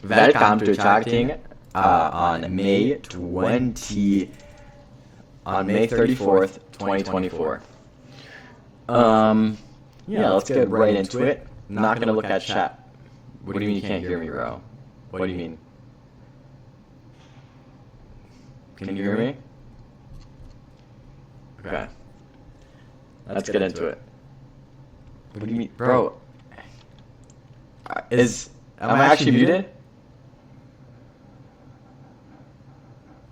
Welcome to charting on May 34th, 2024. Yeah, let's get right into it. I'm not gonna look at chat. What do you mean you can't hear me, bro? What do you mean? Can you hear me? Okay. Let's get into it. What do you mean, bro? Am I actually muted?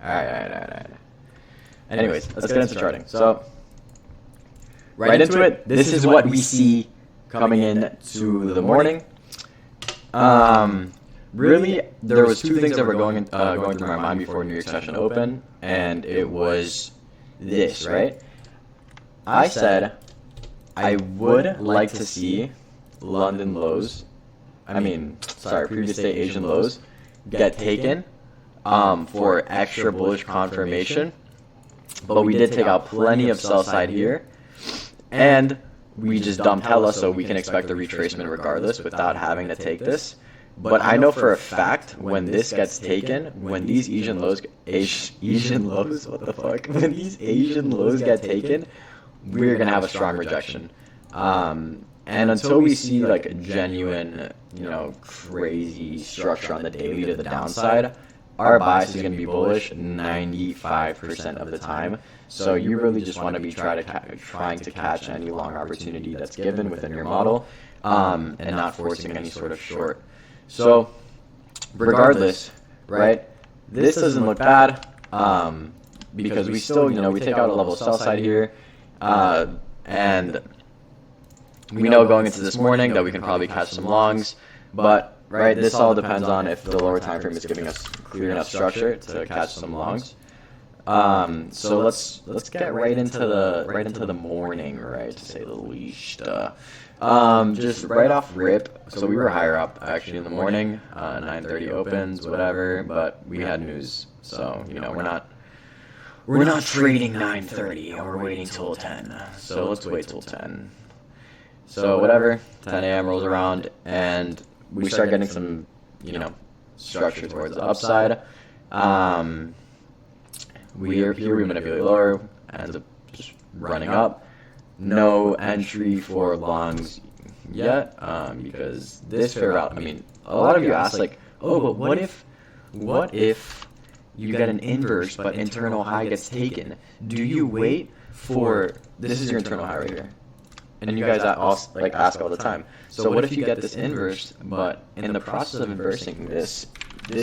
Alright. Anyways, let's get into charting. So, right into it, this is what we see coming in to the morning. Really, there was two things that were going through my mind before New York session opened, and it was this, right? I said I would like to see London lows, previous day Asian lows, get taken for extra bullish confirmation, but we did take out plenty of sell side here, and we just dumped hella, so we can expect a retracement regardless without having to take this. But I know for a fact when this gets taken, when these Asian lows, when these Asian lows get taken, we're gonna have a strong rejection. And until we see like a genuine, crazy structure on the daily to the downside, our bias is going to be bullish 95% of the time. So you really just want to be trying to catch any long opportunity that's given within your model, and not forcing any sort of short. So regardless, right, this doesn't look bad, because we still, we take out a level sell side here, and we know going into this morning that we can probably catch some longs, but right, this all depends on if the lower time frame is giving us clear enough structure to catch some longs. So let's get right into the morning, right, to say the least. Just right off rip. So we were higher up actually in the morning, 9:30 opens, whatever, but we had news, so we're not trading 9:30, and we're waiting till 10. So let's wait till 10. So whatever, 10 a.m. rolls around, and we start getting some, structure towards the upside. We manipulate lower, ends up just running up. No entry for longs yet, because this fair value. A lot of you ask like, oh, but what if you get an inverse but internal high gets taken? Do you wait for, this is your internal high right here, and you guys ask all the time, so what if you get this inverse, but in the process of inversing this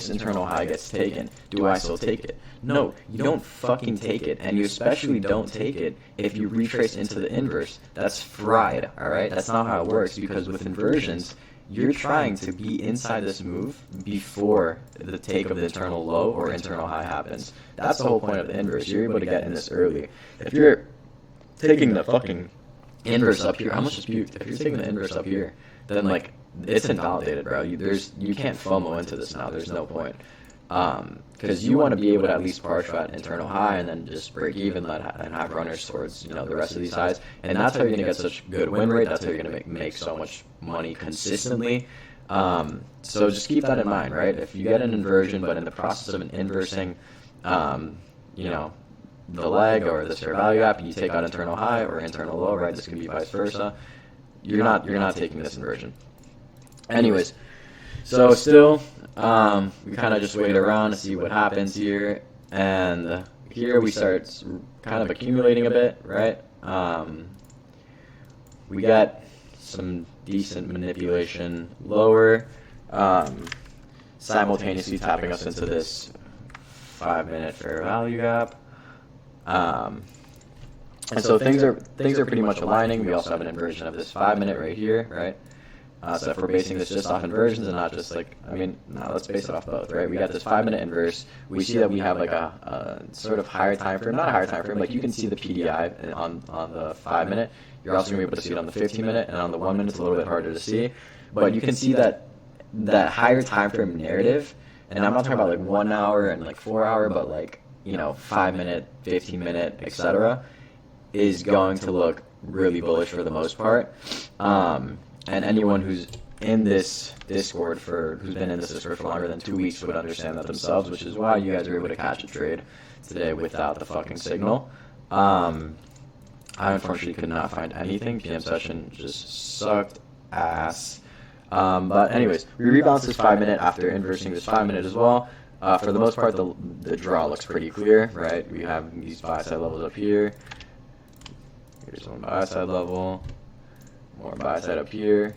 internal high gets taken? Do I still take it? No, you don't fucking take it, and you especially don't take it if you retrace into the inverse. That's fried, alright? That's not how it works, because with inversions, you're trying to be inside this move before the take of the internal low or internal high happens. That's the whole point of the inverse. You're able to get in this early. If you're taking the fucking inverse up here, I almost just puked. If you're taking the inverse up here, then it's invalidated, bro. You can't FOMO into this now. There's no point, because you want to be able to at least par trade internal high and then just break even and have runners towards the rest of these highs, and that's how you're gonna get such good win rate. That's how you're gonna make so much money consistently. So just keep that in mind, right? If you get an inversion, but in the process of an inversing, the leg or the fair value gap, you take out internal high or internal low, right? This can be vice versa. You're not taking this inversion. Anyways, so still, we kind of just wait around to see what happens here, and here we start kind of accumulating a bit, right? We got some decent manipulation lower, simultaneously tapping us into this 5-minute fair value gap. And so things are pretty much aligning. We also have an inversion of this 5-minute right here, right? So if we're basing this just off inversions and not just let's base it off both, right? We got this 5-minute inverse. We see that we have a sort of higher time frame, not a higher time frame, you can see the PDI on the 5-minute. You're also gonna be able to see it on the 15-minute, and on the 1 minute it's a little bit harder to see. But you can see that higher time frame narrative, and I'm not talking about 1 hour and 4 hour, but 5-minute, 15-minute, etc., is going to look really bullish for the most part. And anyone who's in this Discord who's been in this Discord for longer than 2 weeks would understand that themselves, which is why you guys were able to catch a trade today without the fucking signal. I unfortunately could not find anything. PM session just sucked ass. But anyways, we rebalanced this 5 minute after inversing this 5 minute as well. For the most part, the draw looks pretty clear, right? We have these buy side levels up here. Here's one buy side level, more buy side up here.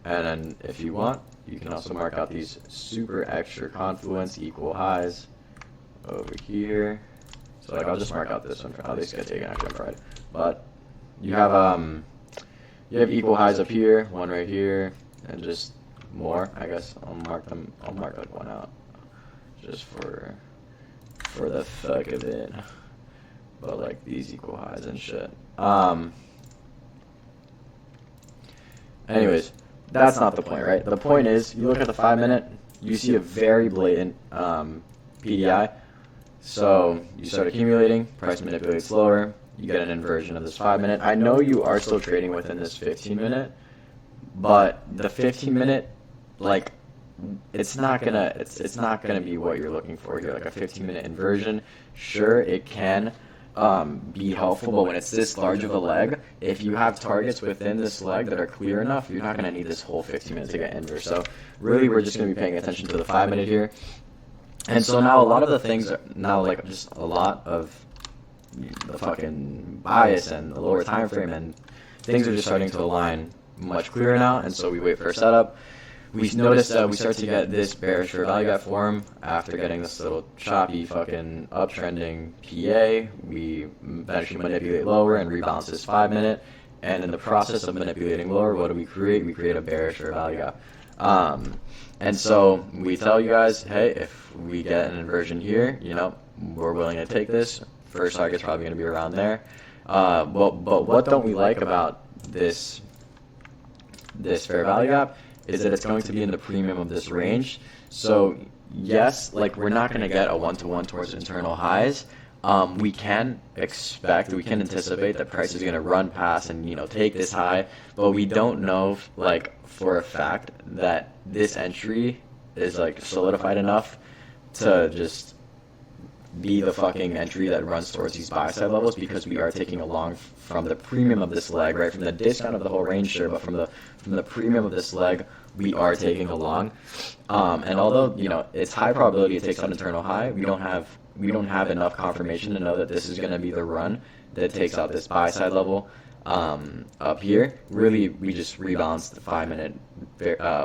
And then if you want, you can also mark out these super extra confluence equal highs over here. So like I'll just mark out this one for how these get taken actually on Friday. But you have equal highs up here, one right here, and just more. I guess I'll mark like one out just for the fuck of it. But like these equal highs and shit. Anyways, that's not the point, right? The point is, you look at the 5 minute, you see a very blatant PDI. So you start accumulating, price manipulates lower, you get an inversion of this 5 minute. I know you are still trading within this 15 minute, but the 15 minute, like, it's not gonna be what you're looking for here. Like a 15 minute inversion, sure, it can be helpful, but when it's this large of a leg, if you have targets within this leg that are clear enough, you're not going to need this whole 15 minutes to get inverse. So really we're just going to be paying attention to the 5 minute here. And so now a lot of the things are now, like, just a lot of the fucking bias and the lower time frame and things are just starting to align much clearer now. And so we wait for a setup. We notice that we start to get this bearish fair value gap form after getting this little choppy fucking uptrending PA. We eventually manipulate lower and rebalance this 5 minute. And in the process of manipulating lower, what do we create? We create a bearish fair value gap. And so we tell you guys, hey, if we get an inversion here, you know, we're willing to take this. First target's probably going to be around there. But what don't we like about this fair value gap is that it's going to be in the premium of this range. So yes, like, we're not going to get a one-to-one towards internal highs. We can anticipate that price is going to run past and, you know, take this high, but we don't know, like, for a fact that this entry is, like, solidified enough to just be the fucking entry that runs towards these buy side levels, because we are taking a long from the premium of this leg, right? From the discount of the whole range, sure, but from the premium of this leg, we are taking a long. And although, you know, it's high probability it takes out internal high, we don't have enough confirmation to know that this is going to be the run that takes out this buy side level up here. Really, we just rebalanced the 5 minute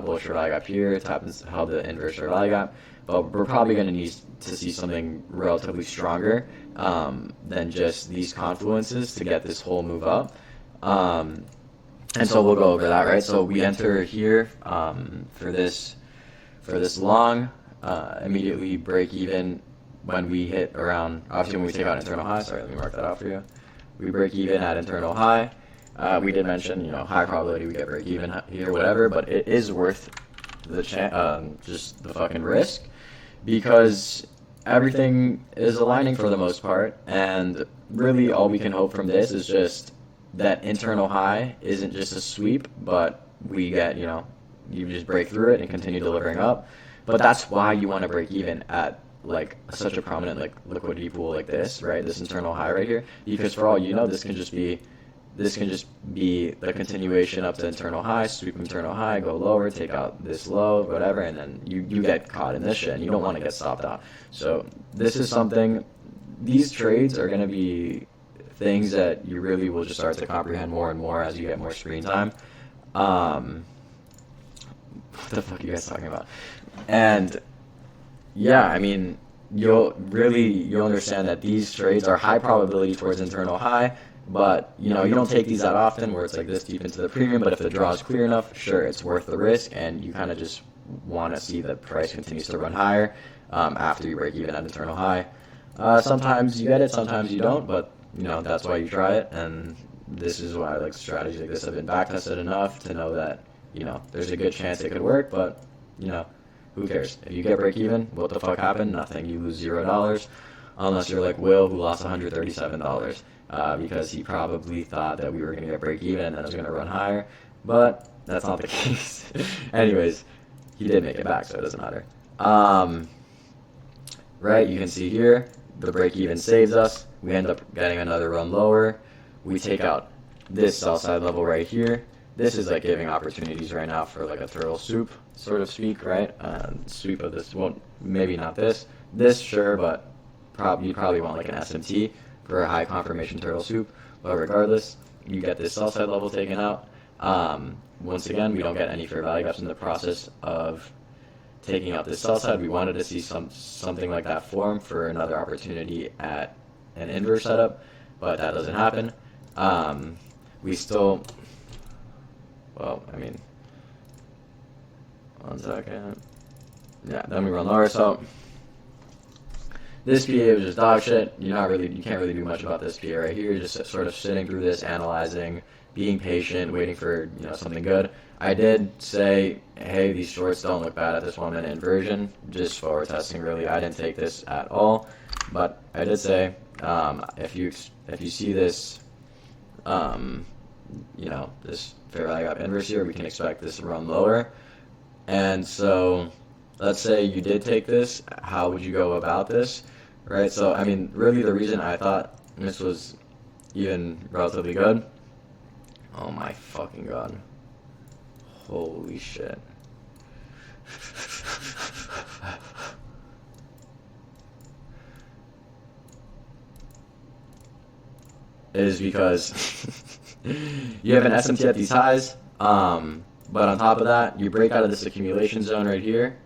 bullish value gap here. It happens to held the inverse value gap. But we're probably going to need to see something relatively stronger than just these confluences to get this whole move up. And so we'll go over that, right? So we enter here for this long, immediately break even when we hit around, obviously when we take out internal high. Sorry, let me mark that out for you. We break even at internal high. We did mention, you know, high probability we get break even here, whatever, but it is worth the just the fucking risk, because everything is aligning for the most part, and really all we can hope from this is just that internal high isn't just a sweep, but we get, you know, you just break through it and continue delivering up. But that's why you want to break even at, like, such a prominent, like, liquidity pool like this, right? This internal high right here, because for all you know, this can just be the continuation up to internal high, sweep internal high, go lower, take out this low, whatever, and then you get caught in this shit, and you don't want to get stopped out. So this is something, these trades are going to be things that you really will just start to comprehend more and more as you get more screen time. What the fuck are you guys talking about? And yeah, I mean, you'll understand that these trades are high probability towards internal high, but, you know, you don't take these that often where it's like this deep into the premium. But if the draw is clear enough, sure, it's worth the risk, and you kind of just want to see the price continues to run higher after you break even at internal high. Sometimes you get it, sometimes you don't, but, you know, that's why you try it. And this is why, like, strategies like this have been backtested enough to know that, you know, there's a good chance it could work, but, you know, who cares? If you get break even, what the fuck happened? Nothing. You lose $0, unless you're like Will, who lost $137 because he probably thought that we were going to get break even and then it was going to run higher. But that's not the case. Anyways, he did make it back, so it doesn't matter. Right, you can see here, the break even saves us. We end up getting another run lower. We take out this sell side level right here. This is like giving opportunities right now for like a turtle soup, sort of speak, right? Sweep of this, well, maybe not this. This, sure, but you probably want like an SMT for a high confirmation turtle soup. But regardless, you get this sell side level taken out. Once again, we don't get any fair value gaps in the process of taking out this sell side. We wanted to see something like that form for another opportunity at an inverse setup, but that doesn't happen. We still, well, I mean, 1 second. Yeah, then we run lower. So this PA was just dog shit. You can't really do much about this PA right here. You're just sort of sitting through this, analyzing, being patient, waiting for something good. I did say, hey, these shorts don't look bad at this 1 minute inversion. Just forward testing, really. I didn't take this at all, but I did say, if you see this, this fair value gap inverse here, we can expect this to run lower. And so, let's say you did take this. How would you go about this, right? So, I mean, really, the reason I thought this was even relatively good. Oh my fucking god. Holy shit. Is because you have an SMT at these highs, but on top of that, you break out of this accumulation zone right here.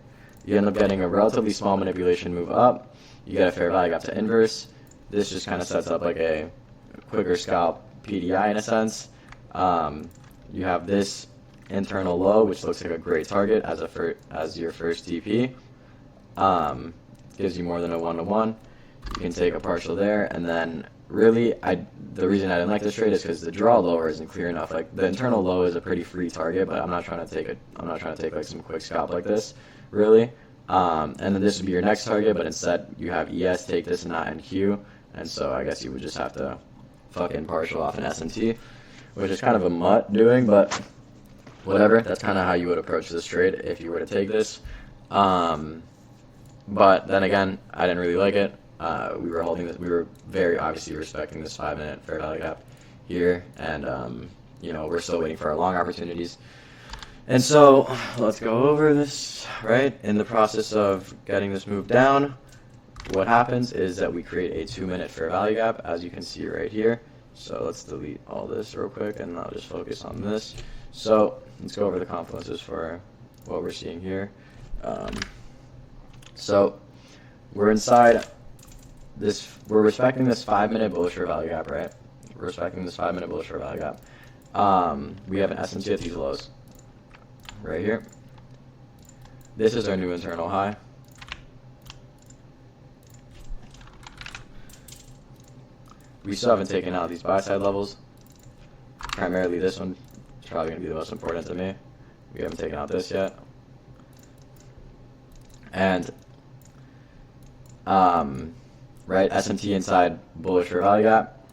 You end up getting a relatively small manipulation move up. You get a fair value gap to inverse. This just kind of sets up like a quicker scalp PDI in a sense. You have this internal low, which looks like a great target as your first TP. Gives you more than a 1-to-1. You can take a partial there, and then really, the reason I didn't like this trade is because the draw lower isn't clear enough. Like the internal low is a pretty free target, but I'm not trying to take like some quick scalp like this, really. And then this would be your next target, but instead you have ES take this and not NQ, and so I guess you would just have to fucking partial off an SMT, which is kind of a mutt doing, but whatever. That's kind of how you would approach this trade if you were to take this. But then again, I didn't really like it. We were holding this. We were very obviously respecting this 5 minute fair value gap here, and we're still waiting for our long opportunities. And so let's go over this. Right, in the process of getting this move down, what happens is that we create a 2 minute fair value gap, as you can see right here. So let's delete all this real quick, and I'll just focus on this. So let's go over the confluences for what we're seeing here. So we're inside this. We're respecting this 5 minute bullish fair value gap, right? We're respecting this 5 minute bullish fair value gap. We have an SMT at these lows right here. This is our new internal high. We still haven't taken out these buy side levels. Primarily this one is probably going to be the most important to me. We haven't taken out this yet. And, right, SMT inside bullish fair value gap.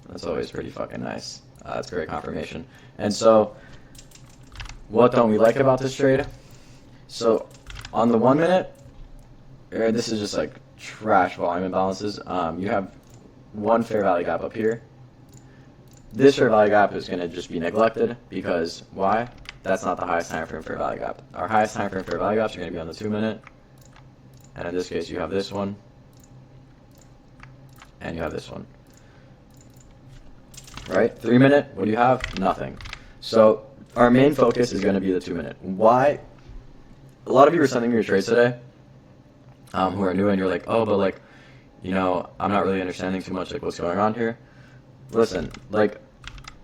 That's always pretty fucking nice. That's great confirmation. And so, what don't we like about this trade? So, on the 1 minute, this is just like trash volume imbalances. You have one fair value gap up here. This fair value gap is going to just be neglected because why? That's not the highest time frame fair value gap. Our highest time frame fair value gaps are going to be on the 2 minute, and in this case you have this one, and you have this one. Right? 3 minute, what do you have? Nothing. So our main focus is going to be the 2 minute. Why? A lot of you were sending me your trades today, who are new, and you're like, oh, but like, I'm not really understanding too much like what's going on here. Listen, like,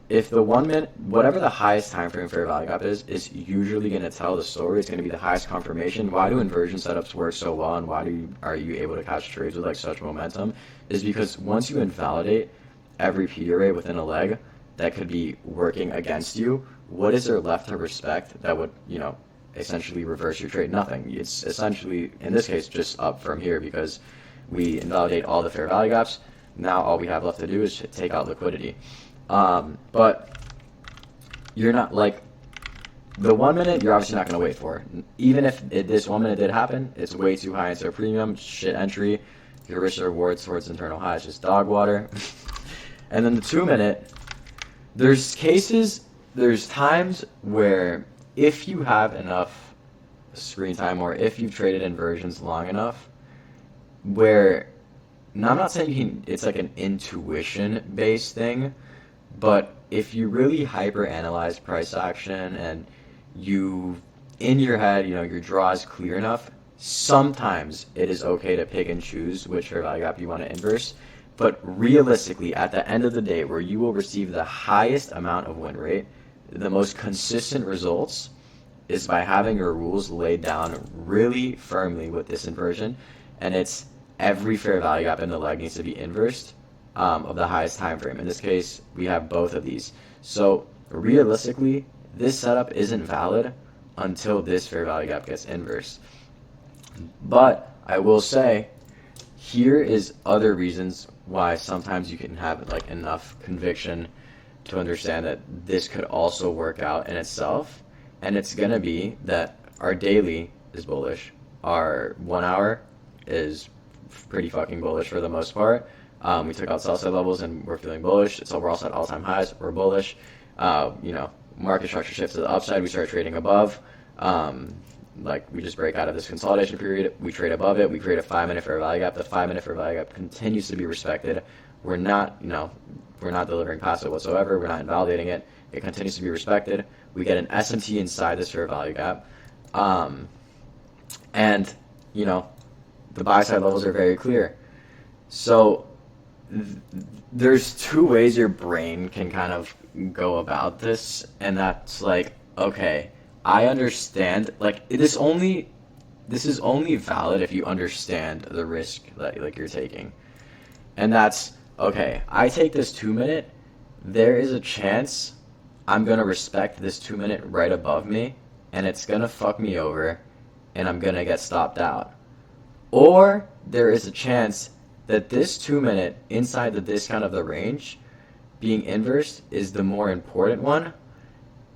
if the 1 minute, whatever the highest time frame fair value gap is usually going to tell the story. It's going to be the highest confirmation. Why do inversion setups work so well, and why are you able to catch trades with like such momentum? Is because once you invalidate every P array within a leg that could be working against you, what is there left to respect that would, essentially reverse your trade? Nothing. It's essentially, in this case, just up from here because we invalidate all the fair value gaps. Now all we have left to do is take out liquidity. But you're not like the 1 minute you're obviously not going to wait for. Even if this 1 minute did happen, it's way too high into a premium, shit entry. Your risk rewards towards internal high is just dog water. And then the 2 minute, there's times where if you have enough screen time or if you've traded inversions long enough, where, now I'm not saying it's like an intuition based thing, but if you really hyper analyze price action and you, in your head, your draw is clear enough, sometimes it is okay to pick and choose which fair value gap you want to inverse. But realistically, at the end of the day, where you will receive the highest amount of win rate, the most consistent results, is by having your rules laid down really firmly with this inversion. And it's every fair value gap in the leg needs to be inversed of the highest time frame. In this case, we have both of these. So realistically, this setup isn't valid until this fair value gap gets inversed. But I will say, here is other reasons why sometimes you can have like enough conviction to understand that this could also work out in itself. And it's going to be that our daily is bullish. Our 1 hour is pretty fucking bullish for the most part. We took out sell side levels and we're feeling bullish. It's overall at all-time highs. We're bullish. Market structure shifts to the upside. We start trading above. Like we just break out of this consolidation period. We trade above it. We create a 5 minute fair value gap. The 5 minute fair value gap continues to be respected. We're not delivering passive whatsoever. We're not invalidating it. It continues to be respected. We get an SMT inside this fair value gap. And the buy side levels are very clear. So there's two ways your brain can kind of go about this, and that's like, okay, I understand, like this is only valid if you understand the risk that like you're taking. And that's, okay, I take this 2 minute, there is a chance I'm going to respect this 2 minute right above me, and it's going to fuck me over, and I'm going to get stopped out. Or there is a chance that this 2 minute inside the discount of the range being inversed is the more important one,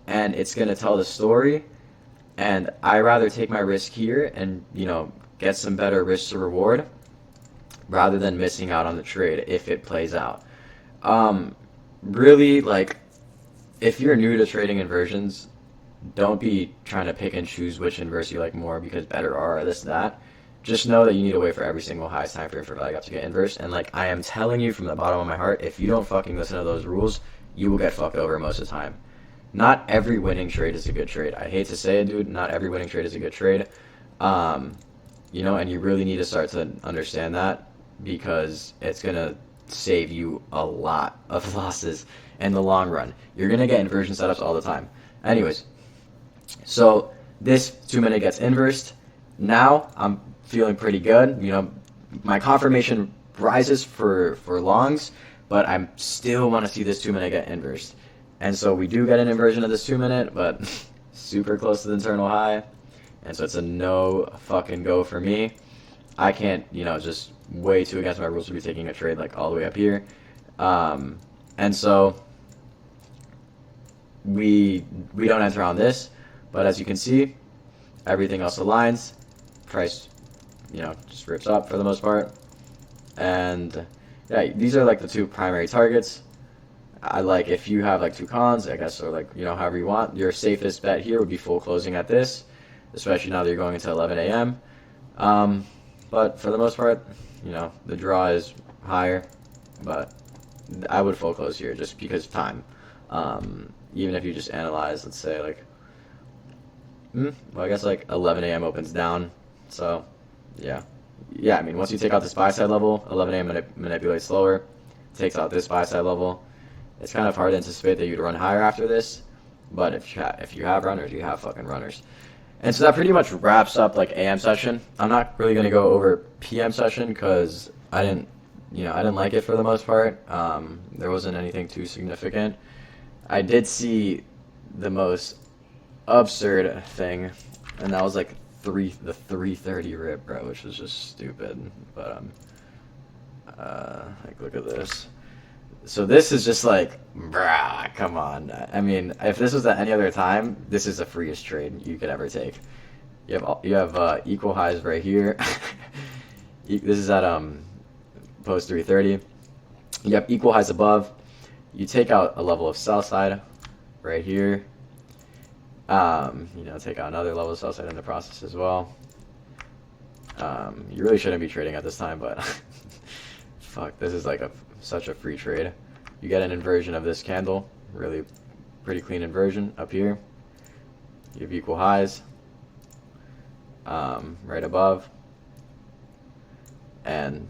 and it's going to tell the story, and I rather take my risk here and get some better risk to reward rather than missing out on the trade if it plays out. Really, like, if you're new to trading inversions, don't be trying to pick and choose which inverse you like more because better are this, that. Just know that you need to wait for every single highest time frame for value gap to get inversed. And like I am telling you from the bottom of my heart, if you don't fucking listen to those rules, you will get fucked over most of the time. Not every winning trade is a good trade. I hate to say it, dude. Not every winning trade is a good trade. And you really need to start to understand that because it's gonna save you a lot of losses in the long run. You're gonna get inversion setups all the time. Anyways, so this 2 minute gets inversed. Now I'm feeling pretty good. My confirmation rises for longs, but I still want to see this 2 minute get inversed. And so we do get an inversion of this 2 minute, but super close to the internal high. And so it's a no fucking go for me. I can't, just way too against my rules to be taking a trade like all the way up here. And so we don't enter on this, but as you can see, everything else aligns. Price, just rips up for the most part. And yeah, these are like the two primary targets. I like if you have like two cons, I guess, or like, however you want, your safest bet here would be full closing at this, especially now that you're going into 11 a.m. But for the most part, the draw is higher, but I would full close here just because of time. Even if you just analyze, let's say like, well, I guess like 11 a.m. opens down. So, yeah. I mean, once you take out this buy side level, 11 a.m. manipulates slower, takes out this buy side level. It's kind of hard to anticipate that you'd run higher after this, but if you have runners, you have fucking runners. And so that pretty much wraps up like AM session. I'm not really gonna go over PM session because I didn't like it for the most part. There wasn't anything too significant. I did see the most absurd thing, and that was like the 330 rip, bro, which was just stupid. But like, look at this. So this is just like, bruh, come on. I mean, if this was at any other time, this is the freest trade you could ever take. You have equal highs right here. This is at post 330. You have equal highs above. You take out a level of sell side right here. Take out another level of sell side in the process as well. You really shouldn't be trading at this time, but fuck, this is like such a free trade. You get an inversion of this candle, really pretty clean inversion up here. You have equal highs right above, and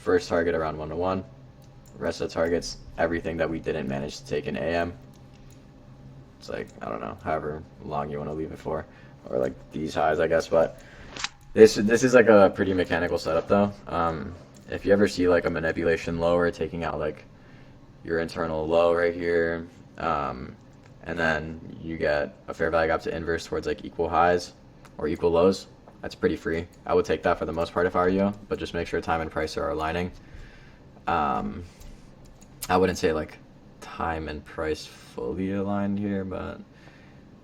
first target around 1-to-1. Rest of the targets, everything that we didn't manage to take in AM. It's like, I don't know, however long you want to leave it for, or like these highs, I guess. But this is like a pretty mechanical setup though. If you ever see like a manipulation lower taking out like your internal low right here, and then you get a fair value gap to inverse towards like equal highs or equal lows, that's pretty free. I would take that for the most part if I were you, but just make sure time and price are aligning. I wouldn't say like time and price fully aligned here, but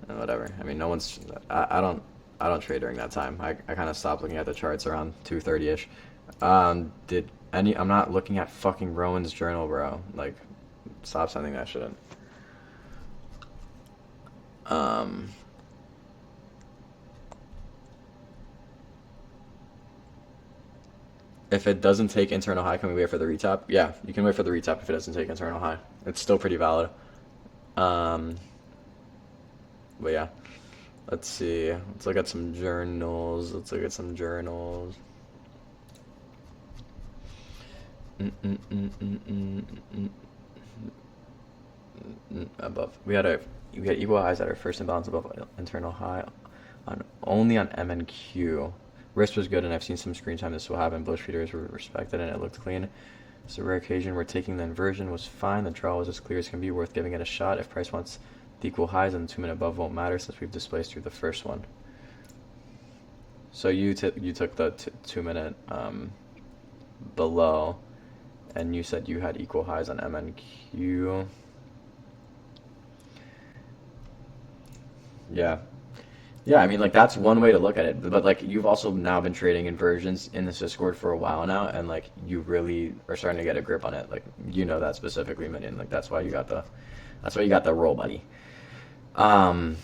whatever. I mean, I don't trade during that time. I kind of stopped looking at the charts around 2:30ish. I'm not looking at fucking Rowan's journal, bro. Like, stop sending that shit. If it doesn't take internal high, can we wait for the retop? Yeah, you can wait for the retop if it doesn't take internal high. It's still pretty valid. But yeah, let's see. Let's look at some journals. Above, we had equal highs at our first imbalance above internal high, only on M and Q. Risk was good, and I've seen some screen time this will happen. Bullish feeders were respected, and it looked clean. It's a rare occasion where taking the inversion was fine. The draw was as clear as can be, worth giving it a shot. If price wants the equal highs, then the 2 minute above won't matter since we've displaced through the first one. So you took the 2 minute below, and you said you had equal highs on M and Q. Yeah, I mean, like, that's one way to look at it. But, like, you've also now been trading inversions in this Discord for a while now, and, like, you really are starting to get a grip on it. Like, you know that specifically, Minion. Like, that's why you got the roll, buddy. When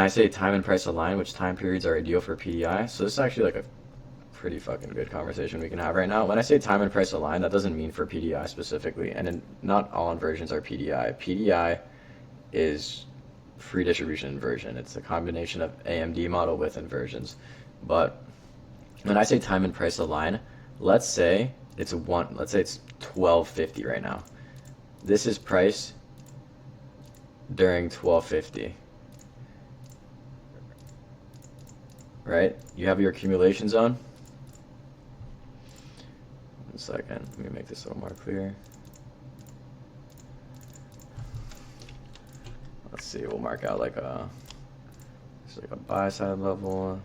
I say time and price align, which time periods are ideal for PDI, so this is actually, like, a pretty fucking good conversation we can have right now. When I say time and price align, that doesn't mean for PDI specifically, and not all inversions are PDI. PDI is free distribution inversion. It's a combination of AMD model with inversions. But when I say time and price align, let's say it's 1250 right now. This is price during 1250. Right? You have your accumulation zone. 1 second. Let me make this a little more clear. Let's see, we'll mark out like a buy side level.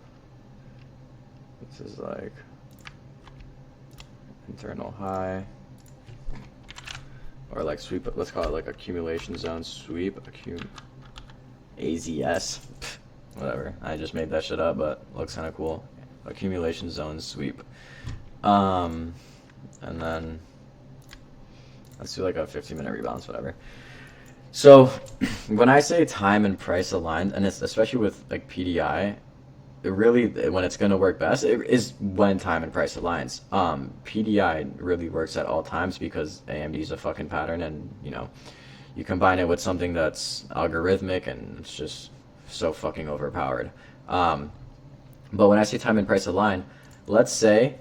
This is like internal high, or like sweep. Let's call it like accumulation zone sweep. AZS, whatever. I just made that shit up, but looks kind of cool. Accumulation zone sweep. And then let's do like a 15-minute rebalance, whatever. So when I say time and price aligned, and it's especially with like PDI, it really, when it's going to work best, it is when time and price aligns. PDI really works at all times because AMD is a fucking pattern, and you combine it with something that's algorithmic, and it's just so fucking overpowered. But when I say time and price align, let's say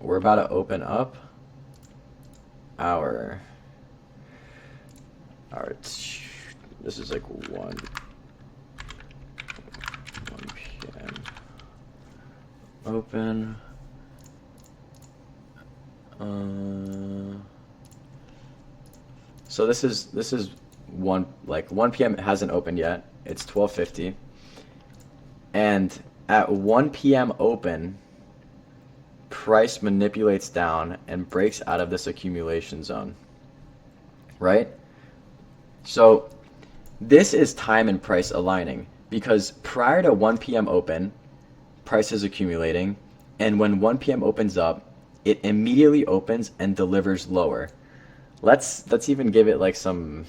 we're about to open up our this is like 1 p.m. open. So this is 1 p.m. It hasn't opened yet. It's 12:50, and at 1 p.m. open, price manipulates down and breaks out of this accumulation zone, right? So this is time and price aligning, because prior to 1 p.m. open, price is accumulating, and when 1 p.m. opens up, it immediately opens and delivers lower. Let's even give it like some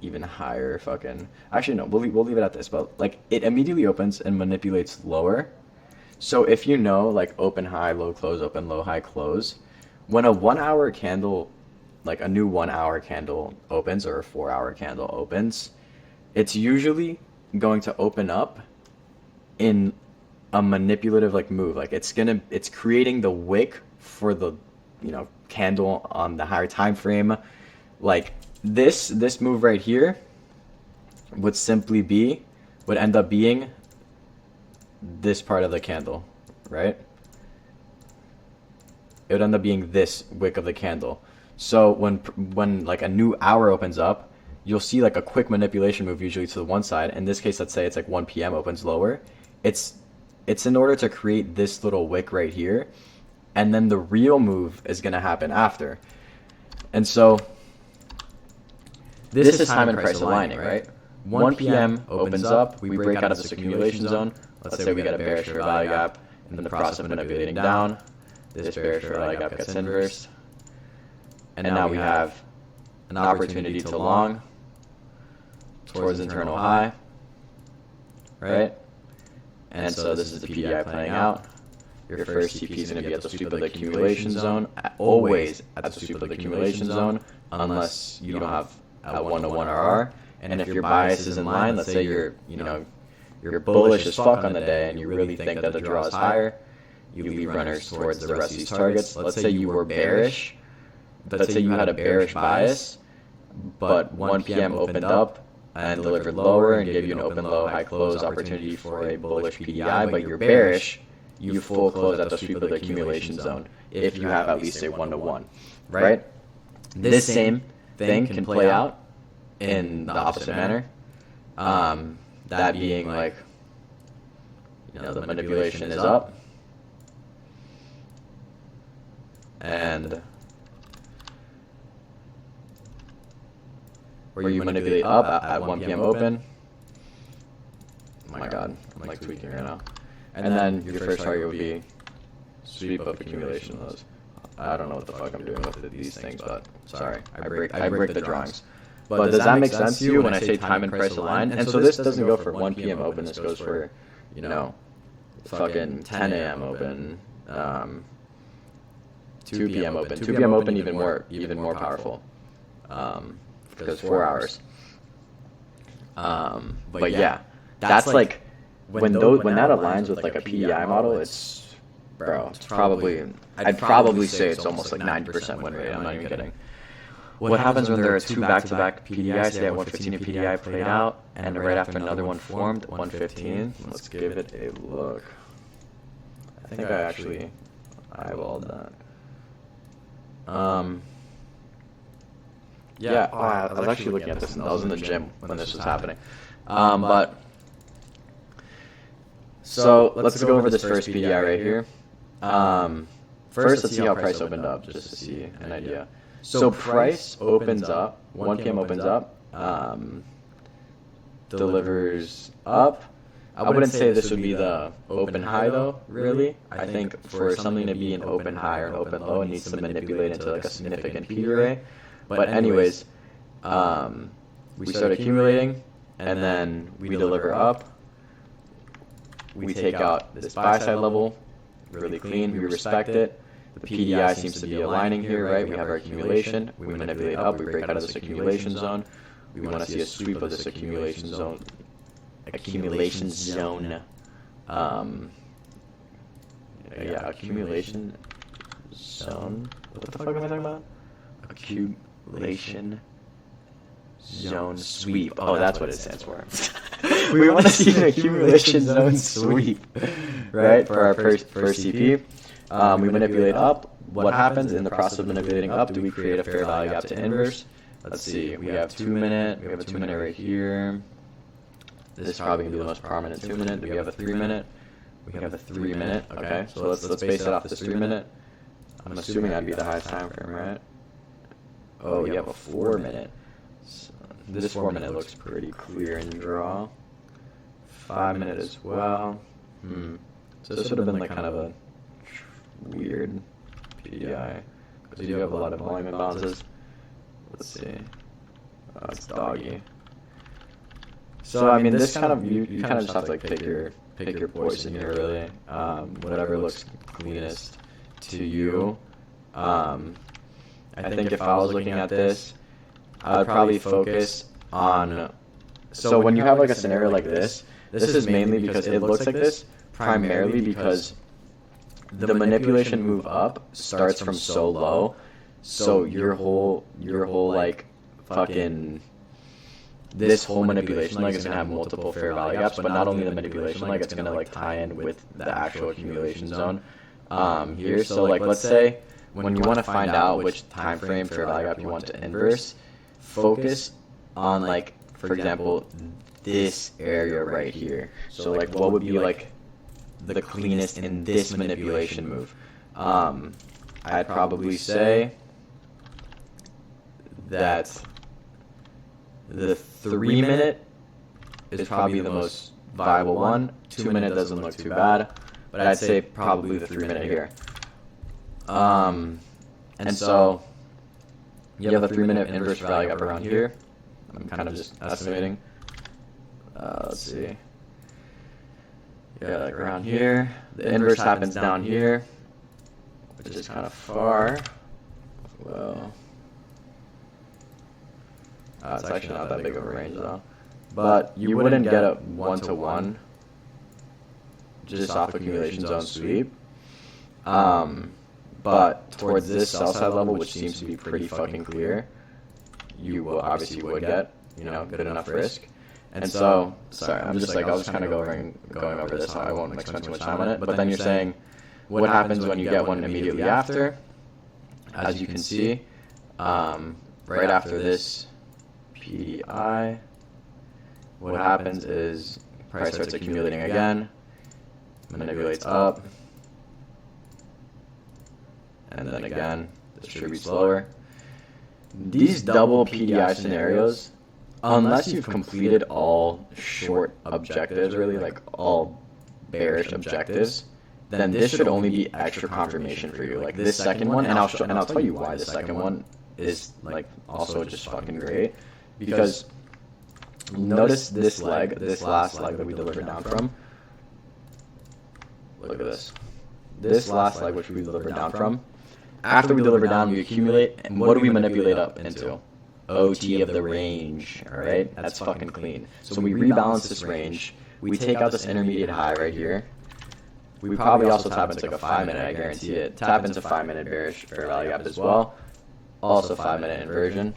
even higher fucking... Actually, no, we'll leave it at this, but like it immediately opens and manipulates lower. So if you know, like open high, low close, open low, high close, when a 1 hour candle, like a new 1 hour candle opens or a 4 hour candle opens, it's usually going to open up in a manipulative like move. Like it's creating the wick for the, you know, candle on the higher time frame. Like this move right here would end up being this part of the candle, right? It would end up being this wick of the candle. So when like a new hour opens up, you'll see like a quick manipulation move usually to the one side. In this case, let's say it's like 1 p.m. opens lower. It's in order to create this little wick right here, and then the real move is going to happen after. And so this is time and price aligning, right? 1 p.m. opens up, we break out of this accumulation zone. Let's say we get a bearish fair value gap in the process of manipulating down. This bearish fair value gap gets inversed. And now we have an opportunity to long towards internal high, right? And so this is the PDI playing out. Your first CP is going to be at the sweep of the accumulation zone, always at the sweep of the accumulation zone, unless you don't have a 1-to-1 RR. And if your bias is in line, let's say you're bullish as fuck on the day and you really think that the draw is higher, you leave runners towards the rest of these targets. Let's say you were bearish. Let's say you had a bearish bias, but 1 p.m. opened up and delivered lower and gave you an open low high close opportunity for a bullish PDI, but you're bearish, you full close at the sweep of the accumulation zone if you have at least a 1-to-1, right? This same thing can play out in the opposite manner. That being like, the manipulation is up, and where you manipulate up at 1 p.m. open. Oh my god, I'm like tweaking right now. And then your first target would be sweep of accumulation lows. I don't know what the fuck I'm doing with these things, but sorry, I break the drawings. But does that make sense to you when I say time and price align? And so this doesn't go for 1 p.m. open. This goes for, fucking 10 a.m. open, 2 p.m. open. 2 p.m. open even more powerful, because 4 hours. But yeah, that's like when that aligns with like a PDI model, it's probably, I'd probably say it's almost like 90% win rate. I'm not even kidding. What happens when there are two back-to-back PDIs? Say at 115 a PDI played out, and right after another one formed, 115. Let's give it a look. I think I actually eyeballed that. Yeah, I was actually looking at this, and I was in the gym when this was happening. But so let's go over this first PDI right here. First, let's see how price opened up, just to see an idea. So price opens up, 1 p.m. opens up, delivers up. I wouldn't say this would be the open high though, really. I think for something to be an open high or an open low, it needs to manipulate into like a significant P array. But anyways, we start accumulating, and then we deliver up. We take out this buy side level, really clean, we respect it. The PDI seems to be aligning here, right? We have our accumulation, we manipulate up, we break out of this accumulation zone. We want to see a sweep of this accumulation zone. Accumulation zone. Accumulation zone. What the fuck am I talking about? Accumulation zone sweep. Oh, that's what it stands for. We want to see an accumulation zone sweep, right? For our first CP. We manipulate up. What happens in the process of manipulating up? Do we create a fair value gap to inverse? Let's see. We have 2 minute. We have a 2 minute right here. This is probably going to be the most prominent 2 minute. We have a 3 minute. We have a 3 minute. Okay, so let's base it off this 3 minute. I'm assuming that'd be the highest time frame, right? Oh, you have a 4 minute. So this 4 minute looks pretty clear in draw. 5 minute as well. So this would have been like kind of a weird PDI because you do have a lot of volume imbalances. Let's see. It's doggy. So I mean, this kind of you kind of just have to like pick your poison here, really. Whatever looks cleanest to you. I think if I was looking at this, I would probably focus on. So when you have like a scenario like this is mainly because it looks like this, primarily because the manipulation move up starts from so low, so your whole like fucking this whole manipulation leg is gonna have multiple fair value gaps, but not only the manipulation leg, it's gonna like tie in with the actual accumulation zone here. So like let's say when you want to find out which time frame fair value gap you want to inverse, focus on like, for example, this area right here. So like what would be like the cleanest in this manipulation move? I'd probably say that the 3 minute is probably the most viable one. 2 minute doesn't look too bad, but I'd say probably the 3 minute here. And so you have a 3 minute inverse value up around here. I'm kind of just estimating. Let's see. Yeah, like around here. The inverse happens down here, which is kind of far. Well, it's actually not that big of a range though. But you wouldn't get a 1-to-1 just off accumulation zone sweep. But towards this sell side level, which seems to be pretty fucking clear, you will obviously would get, you know, good enough risk. And so, sorry, I'm just like, I was kind of going over this, so I won't like spend too much time on it. But then you're saying, what happens when you get one immediately after? As you can see, right after this PDI, what happens is price starts accumulating again, manipulates up, and then again distributes lower. These double PDI scenarios, unless you've completed all short objectives, really like all bearish objectives, then this should only be extra confirmation for you. Like this second one, and I'll tell you why the second one is like also just fucking great, because notice this leg, this last leg that we delivered down from. Look at this. This last leg which we delivered down from. After we deliver down, we accumulate, and what do we manipulate up into? OT of the range, alright? That's fucking clean. So we rebalance this range, we take out this intermediate high right here. We probably also tap into like a 5 minute, I guarantee it. Tap into 5 minute bearish fair value gap as well. Also 5 minute inversion.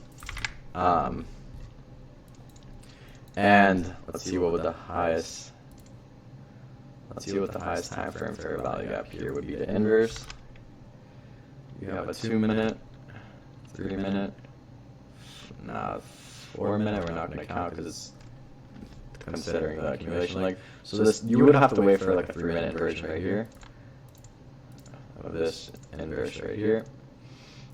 And let's see what the highest time frame fair value gap here would be the inverse. You have a 2 minute, 3 minute, 4 minute. We're not going to count because it's considering the accumulation leg. So this, you would have to wait for like a 3 minute inversion right here of this inverse right here,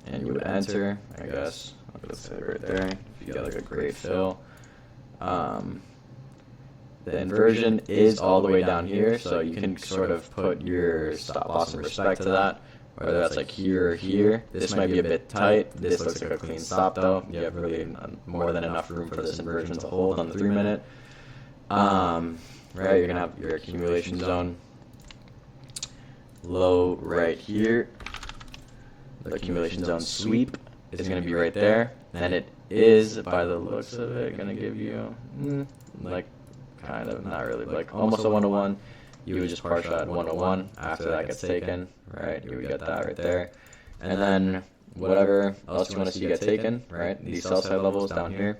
and you would enter, I guess, let's say right there. If you get like a great fill, the inversion is all the way down here, so you can sort of put your stop loss in respect to that. Whether that's like here or here. This might be a bit tight. This looks like a clean stop though. You have really more than enough room for this inversion to hold on the 3 minute. Right, you're gonna have your accumulation zone low right here. The accumulation zone sweep is gonna be right there. And it is, by the looks of it, gonna give you like kind of, not really, but like almost a 1-to-1. You would just partial at 1-to-1 after that gets taken, right? You would get that right there. And then whatever else you want to see get taken, right? These sell side levels down here,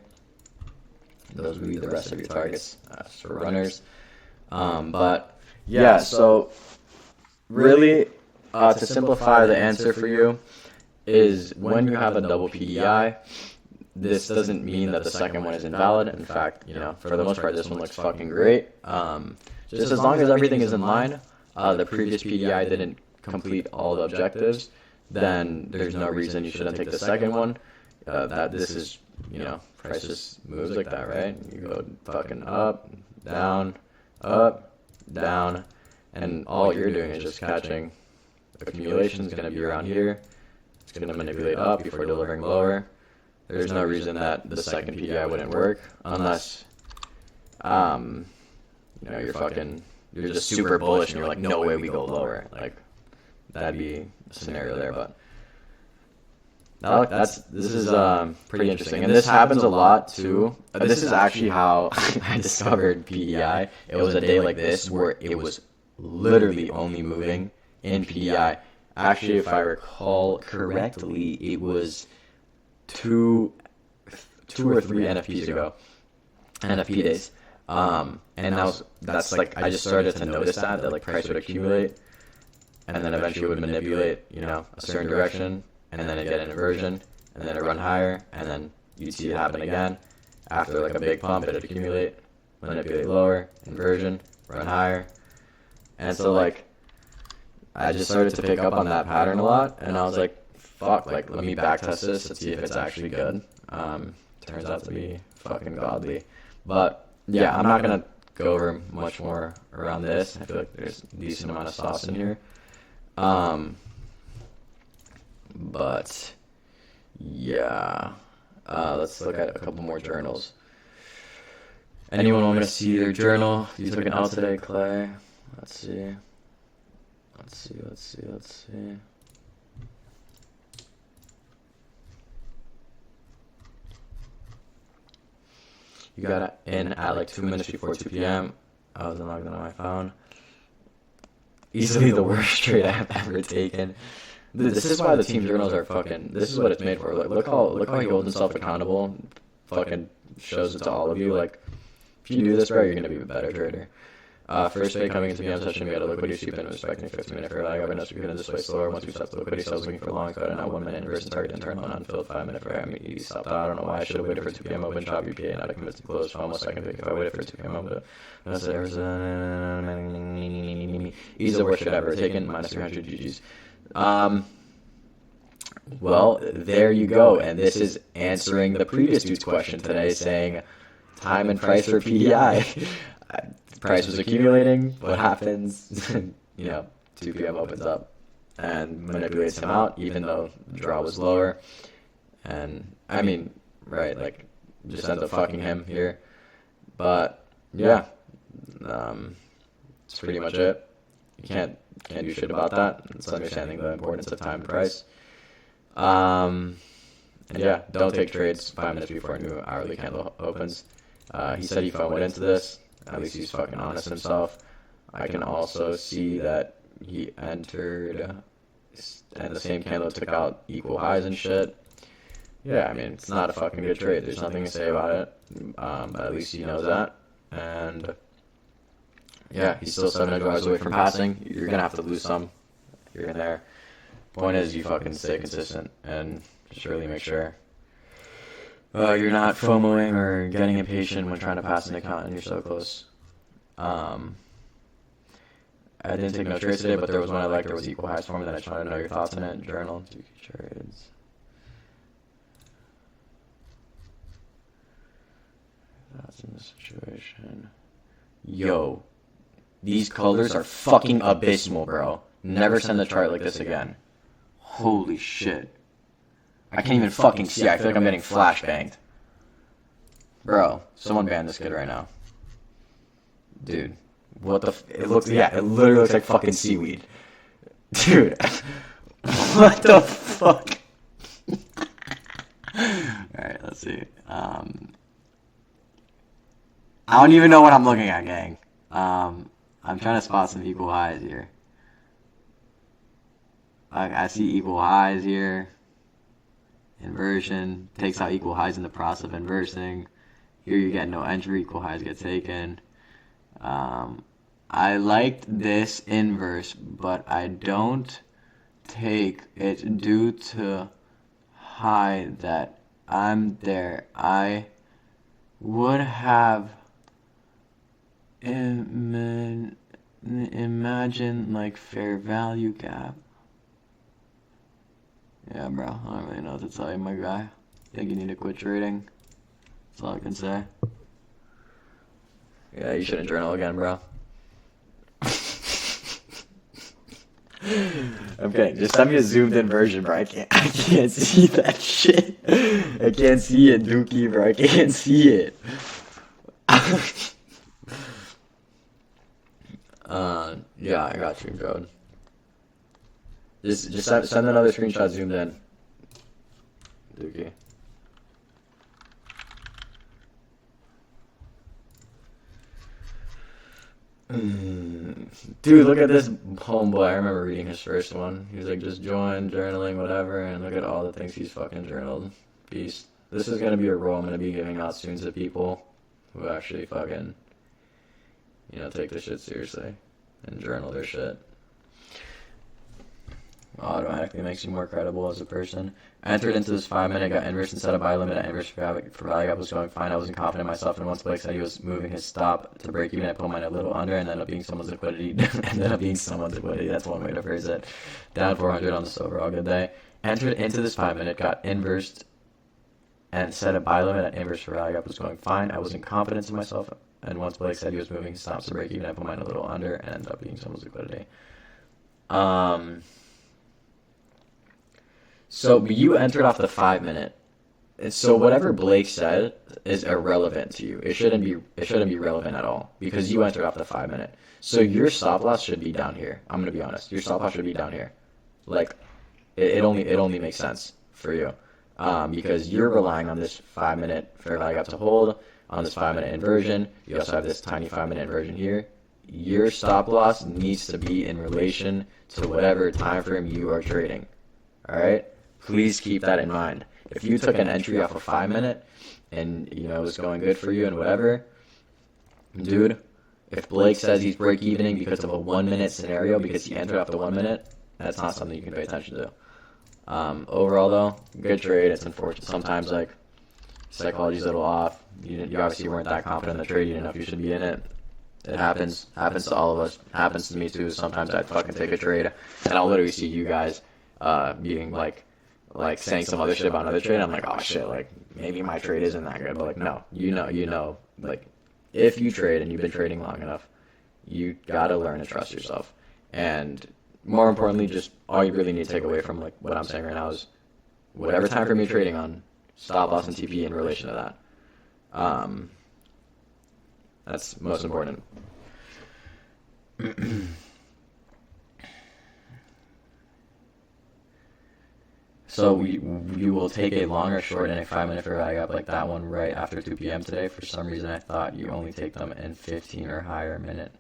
those would be the rest of your targets for runners. But yeah, so really to simplify the answer for you is when you have a double PDI, this doesn't mean that the second one is invalid. In fact, you know, for the most part, this one looks fucking great. Just as long as everything is in line, the previous PDI didn't complete all the objectives, then there's no reason you shouldn't take the second one. That this is, price just moves like that, right? You go fucking up, down, and all you're doing is just catching. Accumulation is going to be around here. It's going to manipulate up before delivering lower. There's no reason that the second PDI wouldn't work unless, you're just super bullish and you're like, no way we go lower. Like, that'd be a scenario there, but this is pretty interesting, and this happens a lot too. This is actually how I discovered PDI. It was a day like this where it was literally only moving in PDI. Actually, if I recall correctly, it was two or three NFPs ago, NFP days, and that's like I just started to notice that like price would accumulate, and then eventually would manipulate, a certain direction. And then it'd get an inversion, and then it'd run higher, and then you'd see it happen again. After like a big pump, it'd accumulate, manipulate lower, inversion, run higher. And so like, I just started to pick up on that pattern a lot, and I was like, fuck, like let me backtest this and see if it's actually good. Turns out to be fucking godly. But yeah, I'm not gonna go over much more around this. I feel like there's a decent amount of sauce in here. But yeah, let's look at a couple more journals. Anyone want me to see their journal? You took an L today, Clay. Let's see. You got it in at like 2 minutes before 2 p.m. I was logged on my phone. Easily the worst trade I have ever taken. This is why the team journals are fucking. This is what it's made for. Like, look how he holds himself accountable. Fucking shows it to all of you. Like, if you do this, bro, you're gonna be a better trader. First day coming into PM session, we had a liquidity sweep in, respecting 15-minute fair value. I've been to display slower. Once we stopped the liquidity, sales looking for long cut, and now 1 minute inverse and target internal unfilled 5-minute fair. I mean, he stopped out. I don't know why I should have waited for 2 p.m. open shop UPA, not a convincing close for almost second pick if I waited for 2 p.m. open. That's easy the worst shit I've ever taken. Minus 300 GGs. Well, there you go, and this is answering the previous dude's question today, saying time and price for PDI. Price was accumulating. What happens? 2 p.m. opens up and manipulates him out, even though the draw was lower. And I mean, right, like just ends up fucking him here. But yeah, that's pretty much it. You can't do shit about that. It's understanding the importance of time and price. And yeah, don't take trades 5 minutes before a new hourly candle opens. He said he went into this. At least he's fucking honest himself. I can also see that he entered and the same candle took out equal highs and shit. Yeah, I mean, it's not a fucking good trade. There's nothing to say about it. But at least he knows that. And yeah, he's still $700 away from passing. You're gonna have to lose some here and there. Point is, you fucking stay consistent and just really make sure you're not FOMOing or getting impatient when trying to pass an account and you're so close. I didn't take no trades today, but there was one I liked. There was equal highs for me that I just wanted to know your thoughts on it. Journal, 2 trades. That's in the situation. Yo, these colors are fucking abysmal, bro. Never send a chart like this again. Holy shit. I can't even fucking see. I feel like I'm getting flashbanged. Bro, someone ban this kid right now. Dude, what the it literally looks like fucking seaweed. Dude, what the fuck? Alright, let's see. I don't even know what I'm looking at, gang. I'm trying to spot some equal highs here. I see equal highs here. Inversion takes out equal highs in the process of inversing. Here you get no entry, equal highs get taken. I liked this inverse, but I don't take it due to high that I'm there. I would have Imagine like fair value gap. Yeah, bro. I don't really know what to tell you, my guy. I think you need to quit trading. That's all I can say. Yeah, you shouldn't journal again, bro. I'm kidding. Just send me a zoomed in version, bro. I can't see that shit. I can't see it, Dookie, bro. I can't see it. Yeah, I got you, bro. Just send another screenshot zoomed in, Dookie. Dude, look at this homeboy. I remember reading his first one. He was like, just join, journaling, whatever, and look at all the things he's fucking journaled. Beast. This is gonna be a role I'm gonna be giving out soon to people who actually fucking, take this shit seriously and journal their shit. Automatically makes you more credible as a person. I entered into this 5-minute, got inverse instead of buy limit at inverse for value gap was going fine. I wasn't confident in myself, and once Blake said he was moving his stop to break even, I put mine a little under and ended up being someone's liquidity. That's one way to phrase it. Down 400 on this overall good day. Entered into this 5-minute, got inversed and set a buy limit at inverse for value gap was going fine. I wasn't confident in myself, and once Blake said he was moving his stops to break even, I put mine a little under and ended up being someone's liquidity. So you entered off the 5-minute. So whatever Blake said is irrelevant to you. It shouldn't be relevant at all because you entered off the 5-minute. So your stop loss should be down here. I'm gonna be honest. Your stop loss should be down here. Like it only makes sense for you because you're relying on this 5-minute fair value gap to hold, on this 5-minute inversion. You also have this tiny 5-minute inversion here. Your stop loss needs to be in relation to whatever time frame you are trading. All right. Please keep that in mind. If you took an entry off a 5-minute and it was going good for you and whatever, dude, if Blake says he's break evening because of a 1-minute scenario because he entered off the 1-minute, that's not something you can pay attention to. Overall though, good trade. It's unfortunate sometimes like psychology's a little off. You obviously weren't that confident in the trade. You didn't know if you should be in it. It happens to all of us. It happens to me too. Sometimes I'd fucking take a trade and I'll literally see you guys being like saying some other shit about another trade. I'm like, oh shit, like maybe my trade isn't that good, but like no, like if you trade and you've been trading long enough, you gotta learn to trust yourself. And more importantly, just all you really need to take away from like what I'm saying right now is whatever time frame you're trading on, stop loss and TP in relation to that. That's most important. So we will take a long or short in a 5-minute fair value gap like that one right after 2 p.m. today. For some reason, I thought you only take them in 15 or higher minute.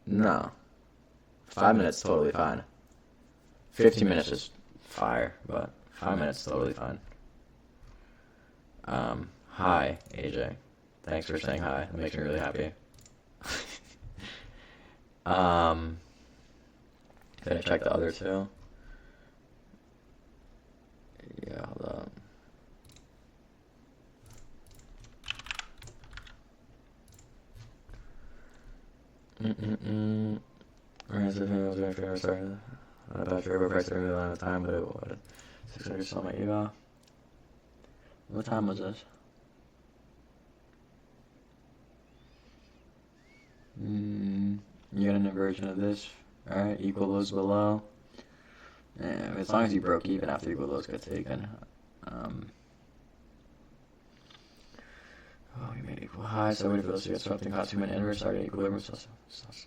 No. 5 minutes totally fine. 15 minutes is fire, but 5 minutes totally fine. Hi, AJ. Thanks for saying hi. That makes me really happy. Can I check the other two? Yeah, hold up. Alright, so I was going to start about your price every line of time, but it was 600 something my email. What time was this? You get an inversion of this. Alright, equal lows below. And as long as you broke even after equal lows got taken. We made equal highs, so waited for those to get swept and caught 2-minute inverse, started equilibrium, so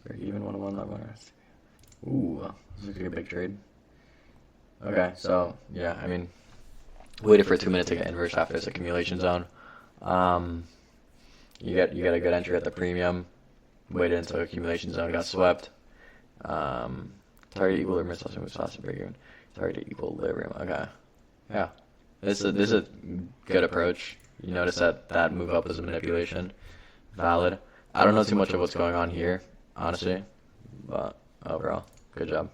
break even, 1-1, level. Ooh, this looks like a big trade. Okay, so, yeah, I mean, waited for 2 minutes to get inverse after this accumulation zone. You get a good entry at the premium, waited until accumulation zone got swept. Target equilibrium, target equilibrium, okay. Yeah, this is a good approach. You notice that move up was a manipulation. Valid. I don't know too much of what's going on here, honestly, but overall, good job.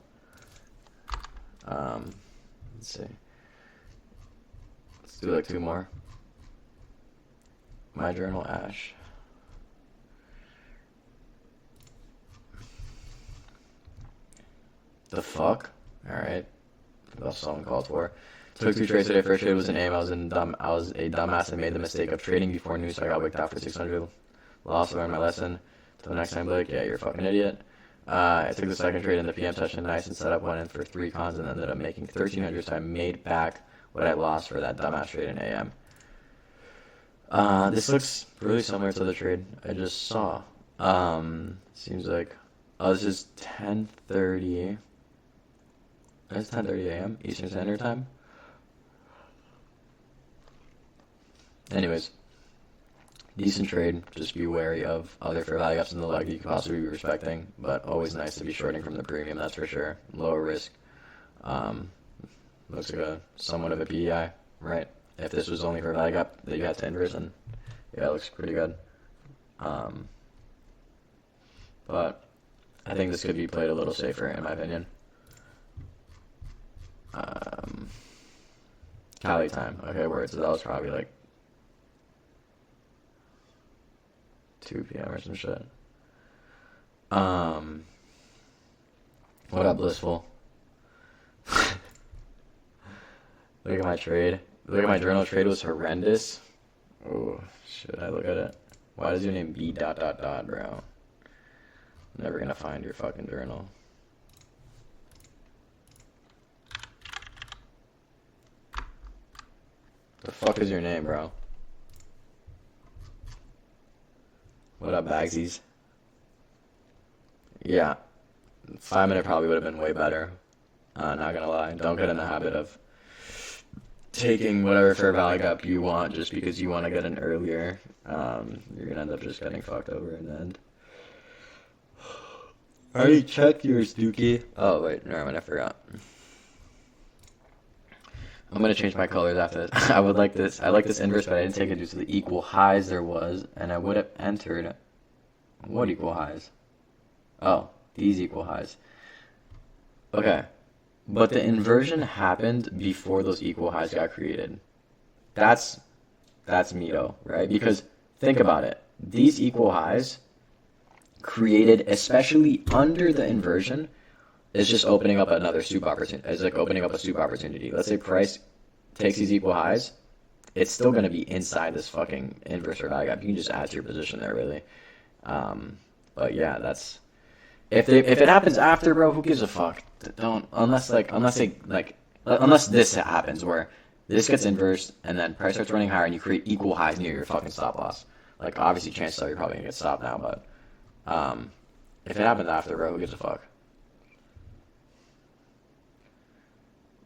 Let's see. Let's do like 2 more. My journal, Ash. The fuck? Alright. That's all I'm called for. Took 2 trades today. First trade was an aim. I was a dumbass and made the mistake of trading before noon, so I got wicked out for 600. Lost, learned my lesson. Till the next time, Blake. Yeah, you're a fucking idiot. I took the second trade in the PM session, nice, and set up, went in for 3 cons, and ended up making 1,300, so I made back what I lost for that dumbass trade in AM. This looks really similar to the trade I just saw. Seems like, this is 10:30. It's 10:30 a.m. Eastern Standard Time. Anyways, decent trade. Just be wary of other fair value ups in the leg that you could possibly be respecting, but always nice to be shorting from the premium, that's for sure. Lower risk. Looks like somewhat of a PEI, right? If this was only for value up that you had to inverse, then yeah, it looks pretty good. But I think this could be played a little safer, in my opinion. Cali time. Okay, word. So that was probably like 2 p.m. or some shit. What up, Blissful? Look at my trade. Look at my journal. Trade was horrendous. Oh, should I look at it? Why does your name be ... bro? Never gonna find your fucking journal. The fuck is your name, bro? What up, Bagsies? Yeah. 5-minute probably would have been way better. Not gonna lie. Don't get in the habit of taking whatever fair value up you want just because you want to get in earlier. You're gonna end up just getting fucked over in the end. I already checked yours, Dookie. Oh, wait. Never mind. I forgot. I'm gonna change my colors after this. I would like this. I like this inverse, but I didn't take it due to the equal highs there was, and I would have entered. What equal highs? Oh, these equal highs. Okay, but the inversion happened before those equal highs got created. That's Mito, right? Because think about it. These equal highs created, especially under the inversion, is just opening up another soup opportunity. It's like opening up a soup opportunity. Let's say price takes these equal highs. It's still going to be inside this fucking inverse or value gap. You can just add to your position there, really. But yeah, that's if it happens after, bro. Who gives a fuck? Don't unless this happens where this gets inversed and then price starts running higher and you create equal highs near your fucking stop loss. Like obviously, chances are you're probably gonna get stopped now, but if it happens after, bro, who gives a fuck?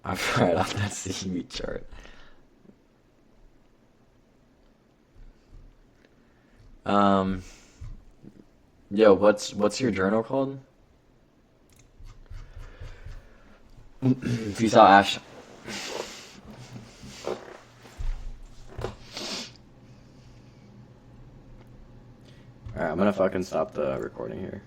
I'm right off that CB chart. Yo, what's your journal called? Peace out, Ash. Alright, I'm gonna fucking stop the recording here.